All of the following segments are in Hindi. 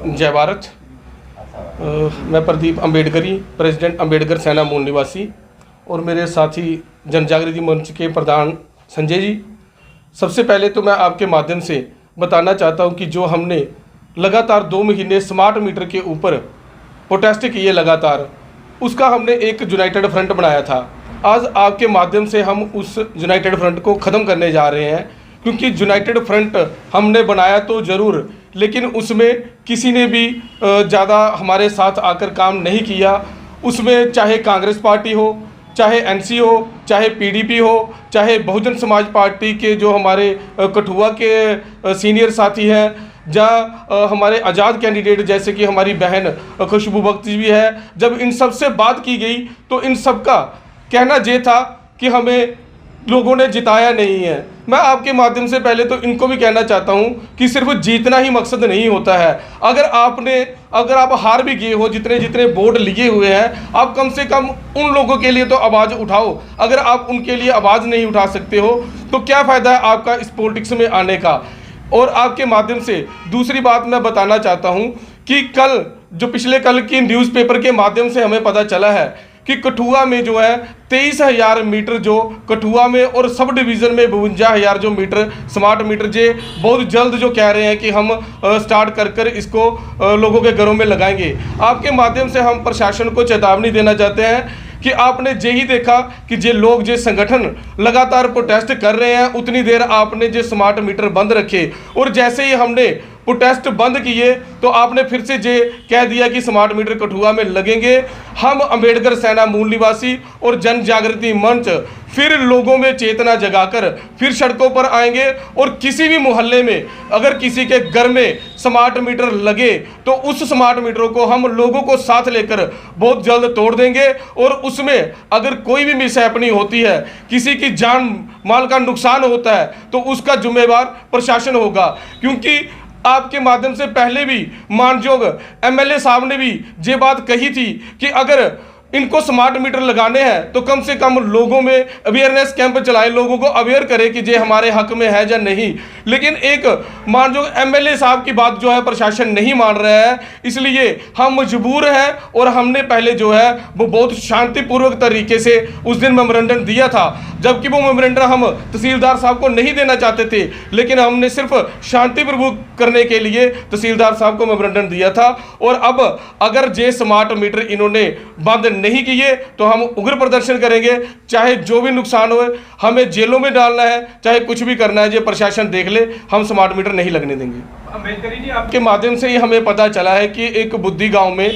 जय भारत। मैं प्रदीप अम्बेडकरी, प्रेसिडेंट अम्बेडकर सेना मूल निवासी, और मेरे साथी जन जागृति मंच के प्रधान संजय जी। सबसे पहले तो मैं आपके माध्यम से बताना चाहता हूं कि जो हमने लगातार 2 महीने स्मार्ट मीटर के ऊपर प्रोटेस्ट किए लगातार, उसका हमने एक यूनाइटेड फ्रंट बनाया था। आज आपके माध्यम से हम उस यूनाइटेड फ्रंट को ख़त्म करने जा रहे हैं, क्योंकि यूनाइटेड फ्रंट हमने बनाया तो ज़रूर, लेकिन उसमें किसी ने भी ज़्यादा हमारे साथ आकर काम नहीं किया। उसमें चाहे कांग्रेस पार्टी हो, चाहे एनसी हो, चाहे पीडीपी हो, चाहे बहुजन समाज पार्टी के जो हमारे कठुआ के सीनियर साथी हैं, जहाँ हमारे आज़ाद कैंडिडेट जैसे कि हमारी बहन खुशबू बख्शी भी है। जब इन सब से बात की गई तो इन सब का कहना ये था कि हमें लोगों ने जिताया नहीं है। मैं आपके माध्यम से पहले तो इनको भी कहना चाहता हूं कि सिर्फ जीतना ही मकसद नहीं होता है। अगर आप हार भी गए हो, जितने बोर्ड लिए हुए हैं, आप कम से कम उन लोगों के लिए तो आवाज़ उठाओ। अगर आप उनके लिए आवाज़ नहीं उठा सकते हो तो क्या फ़ायदा है आपका इस पॉलिटिक्स में आने का। और आपके माध्यम से दूसरी बात मैं बताना चाहता हूं कि पिछले कल की न्यूज़पेपर के माध्यम से हमें पता चला है कि कठुआ में जो है 23,000 मीटर जो कठुआ में और सब डिवीज़न में 52,000 जो मीटर स्मार्ट मीटर जे बहुत जल्द जो कह रहे हैं कि हम स्टार्ट कर इसको लोगों के घरों में लगाएंगे। आपके माध्यम से हम प्रशासन को चेतावनी देना चाहते हैं कि आपने जे ही देखा कि जे लोग जे संगठन लगातार प्रोटेस्ट कर रहे हैं, उतनी देर आपने जे स्मार्ट मीटर बंद रखे, और जैसे ही हमने प्रोटेस्ट बंद किए तो आपने फिर से जे कह दिया कि स्मार्ट मीटर कठुआ में लगेंगे। हम अम्बेडकर सेना मूल निवासी और जन जागृति मंच फिर लोगों में चेतना जगाकर फिर सड़कों पर आएंगे, और किसी भी मोहल्ले में अगर किसी के घर में स्मार्ट मीटर लगे तो उस स्मार्ट मीटरों को हम लोगों को साथ लेकर बहुत जल्द तोड़ देंगे। और उसमें अगर कोई भी मिसहैपनी होती है, किसी की जान माल का नुकसान होता है, तो उसका जिम्मेवार प्रशासन होगा। क्योंकि आपके माध्यम से पहले भी मानयोग एमएलए साहब ने भी ये बात कही थी कि अगर इनको स्मार्ट मीटर लगाने हैं तो कम से कम लोगों में अवेयरनेस कैंप चलाएं, लोगों को अवेयर करें कि ये हमारे हक में है या नहीं। लेकिन एक मानयोग एमएलए साहब की बात जो है प्रशासन नहीं मान रहा है, इसलिए हम मजबूर हैं। और हमने पहले जो है वो बहुत शांतिपूर्वक तरीके से उस दिन मेमोरेंडम दिया था, जबकि वो मेमोरेंडम हम तहसीलदार साहब को नहीं देना चाहते थे, लेकिन हमने सिर्फ शांतिपूर्वक करने के लिए तहसीलदार साहब को मेमोरेंडम दिया था। और अब अगर ये स्मार्ट मीटर इन्होंने बंद नहीं किए तो हम उग्र प्रदर्शन करेंगे, चाहे जो भी नुकसान हो, हमें जेलों में डालना है, चाहे कुछ भी करना है, ये प्रशासन देख ले, हम स्मार्ट मीटर नहीं लगने देंगे। अम्बेडकरी जी, आपके माध्यम से ही हमें पता चला है कि एक बुद्धि गांव में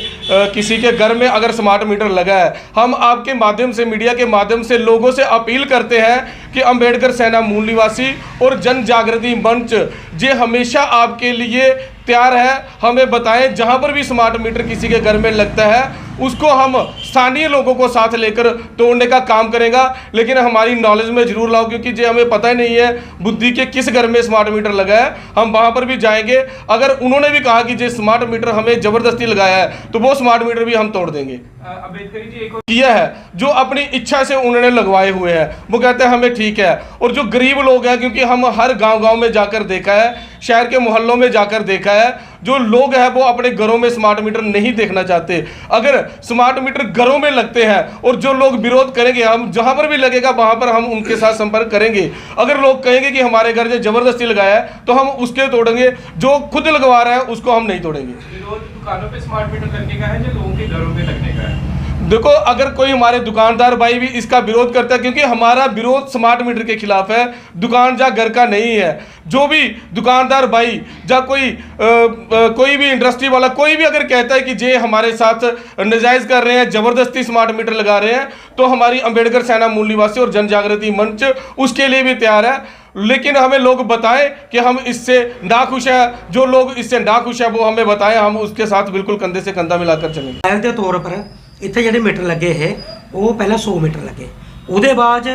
किसी के घर में अगर स्मार्ट मीटर लगा है, हम आपके माध्यम से मीडिया के माध्यम से लोगों से अपील करते हैं कि अम्बेडकर सेना मूल निवासी और जन जागृति मंच जे हमेशा आपके लिए तैयार है। हमें बताएं, जहां पर भी स्मार्ट मीटर किसी के घर में लगता है उसको हम स्थानीय लोगों को साथ लेकर तोड़ने का काम करेगा। लेकिन हमारी नॉलेज में जरूर लाओ, क्योंकि जे हमें पता ही नहीं है बुद्धि के किस घर में स्मार्ट मीटर लगा है। हम वहां पर भी जाएंगे, अगर उन्होंने भी कहा कि जे स्मार्ट मीटर हमें जबरदस्ती लगाया है तो वो स्मार्ट मीटर भी हम तोड़ देंगे। अम्बेडकरी जी, एक किया है जो अपनी इच्छा से उन्होंने लगवाए हुए हैं, वो कहते हैं हमें ठीक है। और जो गरीब लोग हैं, क्योंकि हम हर गांव में जाकर देखा है, शहर के मोहल्लों में जाकर देखा है, जो लोग हैं वो अपने घरों में स्मार्ट मीटर नहीं देखना चाहते। अगर स्मार्ट मीटर घरों में लगते हैं और जो लोग विरोध करेंगे, हम जहां पर भी लगेगा वहां पर हम उनके साथ संपर्क करेंगे। अगर लोग कहेंगे कि हमारे घर से जबरदस्ती लगाया है तो हम उसके तोड़ेंगे, जो खुद लगवा रहा है उसको हम नहीं तोड़ेंगे। दुकानों पे स्मार्ट मीटर लगने का है या लोगों के घरों में लगने का है? देखो, अगर कोई हमारे दुकानदार भाई भी इसका विरोध करता है, क्योंकि हमारा विरोध स्मार्ट मीटर के खिलाफ है, दुकान जा घर का नहीं है। जो भी दुकानदार भाई या कोई भी इंडस्ट्री वाला कोई भी अगर कहता है कि जे हमारे साथ नाजायज़ कर रहे हैं, ज़बरदस्ती स्मार्ट मीटर लगा रहे हैं, तो हमारी अम्बेडकर सेना मूल निवासी और जन जागृति मंच उसके लिए भी तैयार है। लेकिन हमें लोग बताएं कि हम इससे नाखुश हैं। जो लोग इससे नाखुश हैं वो हमें बताएं, हम उसके साथ बिल्कुल कंधे से कंधा मिलाकर चलेंगे। ट्रायल के तौर पर इतने ਜਿਹੜੇ मीटर लगे है वो पहले 100 मीटर लगे, उसके बाद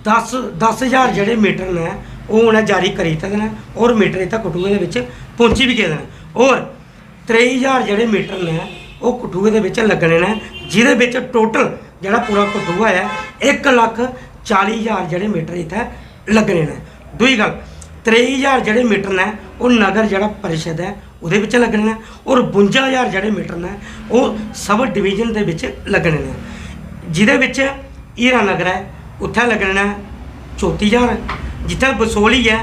10,000 ਜਿਹੜੇ मीटर ने वो उन्हें जारी करी दिते हैं, और मीटर इतना कठुए के पहुँची भी गए हैं। और 23,000 ਜਿਹੜੇ मीटर ने वो कठुए के लगने ने, जिहदे टोटल जोड़ा पूरा कठुआ है 1,40,000 ਜਿਹੜੇ मीटर इतने लगने ने। दूई गल 23,000 ਜਿਹੜੇ मीटर ने वो नगर जोड़ा परिषद है ਉਹਦੇ ਵਿੱਚ ਲੱਗਣੇ ਨੇ ਔਰ 52,000 ਜਿਹੜੇ ਮੀਟਰ ਨੇ ਉਹ ਸਬ ਡਿਵੀਜ਼ਨ ਦੇ ਵਿੱਚ ਲੱਗਣੇ ਨੇ, ਜਿਹਦੇ ਵਿੱਚ ਹੀਰਾ ਨਗਰ ਹੈ ਉੱਥੇ ਲੱਗਣੇ ਨੇ 34,000, ਜਿੱਥੇ ਬਸੋਲੀ ਹੈ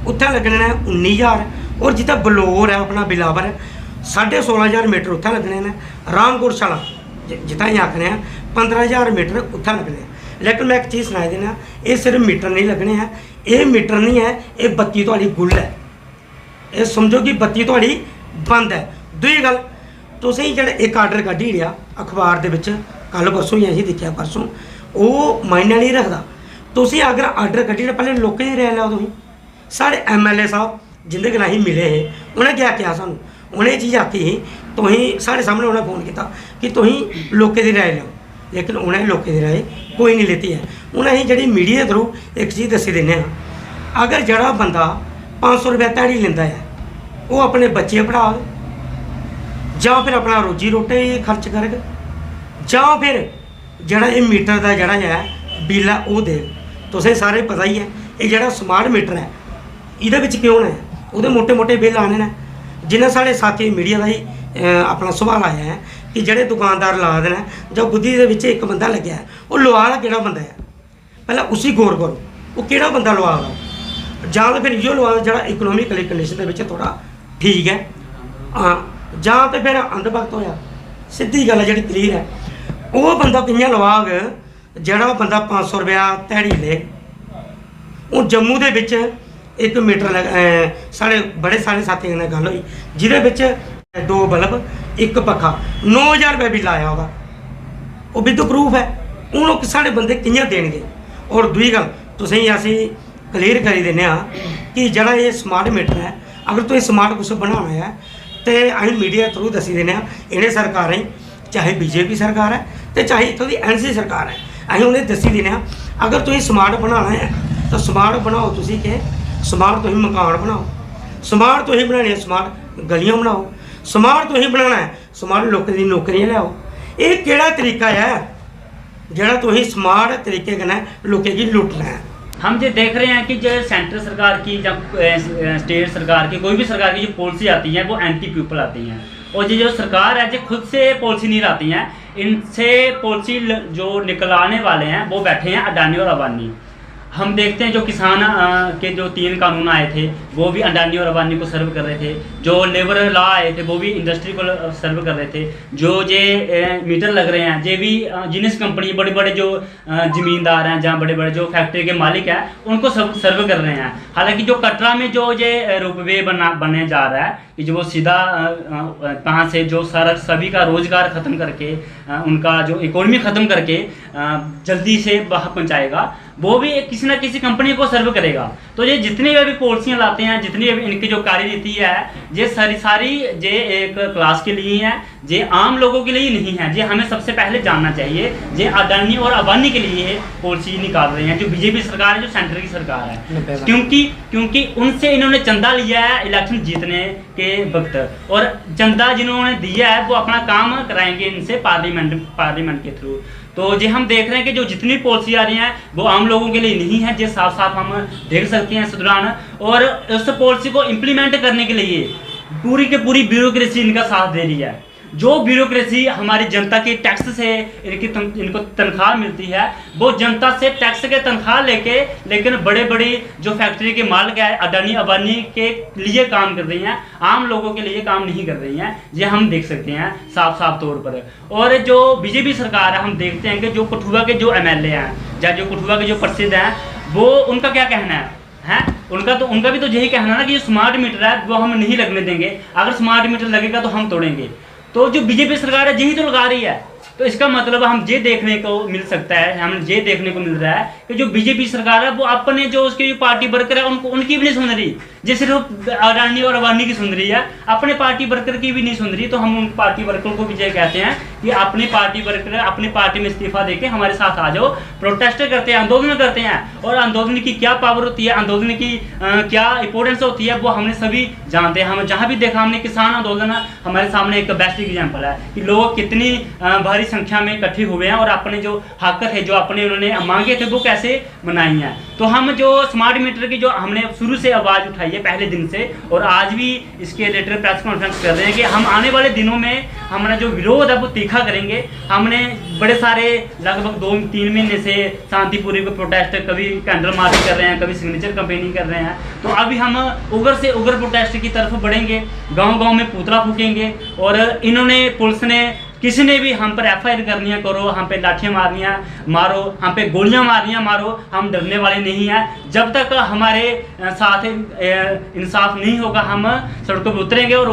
ਉੱਥੇ ਲੱਗਣੇ ਨੇ 19,000 ਔਰ ਜਿੱਥੇ ਬਲੌਰ ਹੈ ਆਪਣਾ ਬਿਲਾਵਰ 16,500 मीटर उत्थे लगने ने, रामगढ़ शाला जितना ही आखने 15,000 मीटर उत्थे लगने। लेकिन मैं एक चीज़ सुनाई देना, ये सिर्फ मीटर नहीं लगने हैं, ये मीटर नहीं है, ये बत्ती थोड़ी गुल है, ये समझो कि बत्ती थोड़ी बंद है। दूई गल तुसीं जेह्ड़ा एक आर्डर कड्ढी ओड़िया अखबार दे विच कल परसों ही असीं दिक्खिया परसों, वो मायने नहीं रखदा। तुसीं अगर आर्डर कड्ढी ओड़िया पैह्ले लोकें दी राय लैओ। तुसीं साढ़े MLA साहब जिंदे कन्नै असीं मिले हे उ'नें क्या आखेआ सानूं, उ'नें ये चीज़ आखी ही तुसीं साढ़े सामने उ'नें फोन किया कि तुसीं लोकें दी राय लो, लेकिन उ'नें लोकें दी राय कोई नहीं लेती है। हूँ असीं जिहड़ी मीडिया थ्रू एक चीज़ दस्सी दिन्ने आं, अगर जिहड़ा बंदा 500 रुपया ध्याड़ी लैंदा है वो अपने बच्चे पढ़ाग जां फिर अपना रोजी रोटी खर्च करग जां फिर जिहड़ा ये मीटर का जिहड़ा है बिल है वो देग। तुसें सारे पता ही है ये जिहड़ा स्मार्ट मीटर है इहदे विच क्यों है, उहदे मोटे मोटे बिल आने ने। जिन्हें साढ़े साथी मीडिया का ही अपना सवाल आया है कि जोड़े दुकानदार ला देना जो बुद्धि के एक बंदा लग्या है वो लवा कि बंदा है, पहले उसी गौर करो वो कि बंदा लवा रहा, जां तो फिर इो लवा जो इकोनॉमिकली कंडीशन के थोड़ा ठीक है, हाँ जां तो फिर अंधभगत होया। सीधी गल है जी क्लीयर है, वो बंदा कि'यां लवाग जोड़ा बंदा 500 रुपया ध्याड़ी ले। हूँ जम्मू के विच एक मीटर साढ़े बड़े सारे साथियों ने गल हुई जिहदे 2 बल्ब 1 पक्खा 9,000 रुपये बिल आया वह, वो विद प्रूफ है। हूँ लोग साढ़े बंदे कि'यां देणगे। और दूई गल तुसीं असीं क्लीयर करी दिंदे आ कि जिहड़ा ये स्मार्ट मीटर है अगर तुसीं स्मार्ट कुछ बनाना है तो असीं मीडिया थ्रू दस्सी दिंदे आ, इन्हें सरकारें चाहे BJP सरकार है तो चाहे इत्थों दी NC सरकार है, असीं उन्हें दस्सी दिंदे आ अगर तुसीं स्मार्ट बनाना है तो स्मार्ट बनाओ, तुसीं कि स्मार्ट तुसीं मकान बनाओ, स्मार्ट तुसीं बनाने स्मार्ट गलियां बनाओ, स्मार्ट तुसीं बनाना है स्मार्ट लोकें दी नौकरियां लियाओ। ये केड़ा तरीका है जिहड़ा तुसीं स्मार्ट तरीके कन्नै लोकें गी लुटना है। हम जो देख रहे हैं कि जो सेंट्रल सरकार की या स्टेट सरकार की कोई भी सरकार की जो पॉलिसी आती है वो एंटी पीपल आती हैं, और जो सरकार है जो खुद से पॉलिसी नहीं लाती हैं, इनसे पॉलिसी जो निकलाने वाले हैं वो बैठे हैं अडानी और अंबानी। हम देखते हैं जो किसान के जो 3 कानून आए थे वो भी अडानी और अंबानी को सर्व कर रहे थे, जो लेबर लॉ आए थे वो भी इंडस्ट्री को सर्व कर रहे थे, जो मीटर लग रहे हैं ये भी जिनिस कंपनी बड़े बड़े जो ज़मींदार हैं जहाँ बड़े बड़े जो फैक्ट्री के मालिक हैं उनको सर्व कर रहे हैं। हालांकि जो कटरा में जो ये रोपवे बनने जा रहा है कि जो वो सीधा कहाँ से जो सारा सभी का रोज़गार ख़त्म करके उनका जो इकोनॉमी ख़त्म करके जल्दी से वहाँ पहुँचाएगा, वो भी किसी ना किसी कंपनी को सर्व करेगा। तो ये जितनी भी पॉलिसियाँ लाते हैं, जितनी भी इनकी जो कार्यनीति है, ये सारी ये एक क्लास के लिए है, ये आम लोगों के लिए नहीं है। ये हमें सबसे पहले जानना चाहिए ये अडानी और अंबानी के लिए पॉलिसी निकाल रहे हैं जो BJP सरकार है, जो सेंटर की सरकार है, क्योंकि उनसे इन्होंने चंदा लिया है इलेक्शन जीतने के वक्त, और चंदा जिन्होंने दिया है वो अपना काम कराएंगे इनसे पार्लियामेंट के थ्रू। तो ये हम देख रहे हैं कि जो जितनी पॉलिसी आ रही हैं वो आम लोगों के लिए नहीं है, ये साफ साफ हम देख सकते हैं इस दौरान। और उस पॉलिसी को इम्प्लीमेंट करने के लिए पूरी की पूरी ब्यूरोक्रेसी इनका साथ दे रही है। जो ब्यूरोक्रेसी हमारी जनता के टैक्स से इनको तनख्वाह मिलती है, वो जनता से टैक्स के तनख्वाह लेके लेकिन बड़े बड़े जो फैक्ट्री के मालिक है अडानी अंबानी के लिए काम कर रही हैं, आम लोगों के लिए काम नहीं कर रही हैं। ये हम देख सकते हैं साफ साफ तौर पर। और जो BJP सरकार है, हम देखते हैं कि जो कठुआ के जो MLA हैं या जो कठुआ के जो प्रसिद्ध हैं, वो उनका क्या कहना है उनका भी तो यही कहना है ना कि जो स्मार्ट मीटर है वो हम नहीं लगने देंगे, अगर स्मार्ट मीटर लगेगा तो हम तोड़ेंगे। तो जो BJP सरकार है यही तो लगा रही है। तो इसका मतलब हम ये देखने को मिल सकता है, हमें ये देखने को मिल रहा है कि जो BJP सरकार है वो अपने जो उसकी पार्टी वर्कर है उनकी भी नहीं सुन रही, जो सिर्फ अडानी और अंबानी की सुन रही है, अपने पार्टी वर्कर की भी नहीं सुन रही। तो हम उन पार्टी वर्करों को भी ये कहते हैं कि अपनी पार्टी वर्कर अपनी पार्टी में इस्तीफा देके हमारे साथ आ जाओ, प्रोटेस्ट करते हैं, आंदोलन करते हैं। और आंदोलन की क्या पावर होती है, आंदोलन की क्या इंपॉर्टेंस होती है वो हमने सभी जानते हैं। हम जहाँ भी देखा हमने किसान आंदोलन हमारे सामने एक बेस्ट एग्जाम्पल है कि लोग कितनी भारी संख्या में इकट्ठे हुए हैं और अपने जो हक थे, जो अपने उन्होंने मांगे थे, वो कैसे मनाई हैं। तो हम जो स्मार्ट मीटर की जो हमने शुरू से आवाज़ उठाई है पहले दिन से, और आज भी इसके रिलेटेड प्रेस कॉन्फ्रेंस कर रहे हैं कि हम आने वाले दिनों में हमारा जो विरोध है वो तीखा करेंगे। हमने बड़े सारे लगभग 2-3 महीने से शांतिपूर्वक प्रोटेस्ट, कभी कैंडल मार्च कर रहे हैं, कभी सिग्नेचर कैंपेनिंग कर रहे हैं। तो अभी हम उग्र से उग्र प्रोटेस्ट की तरफ बढ़ेंगे, गांव-गांव में पुतला फूकेंगे। और इन्होंने, पुलिस ने, किसी ने भी हम पर FIR करनी है करो, हम पे लाठियाँ मारनी है मारो, हम पे गोलियाँ मारनी है मारो, हम डरने वाले नहीं हैं। जब तक हमारे साथ इंसाफ नहीं होगा हम सड़कों पर उतरेंगे और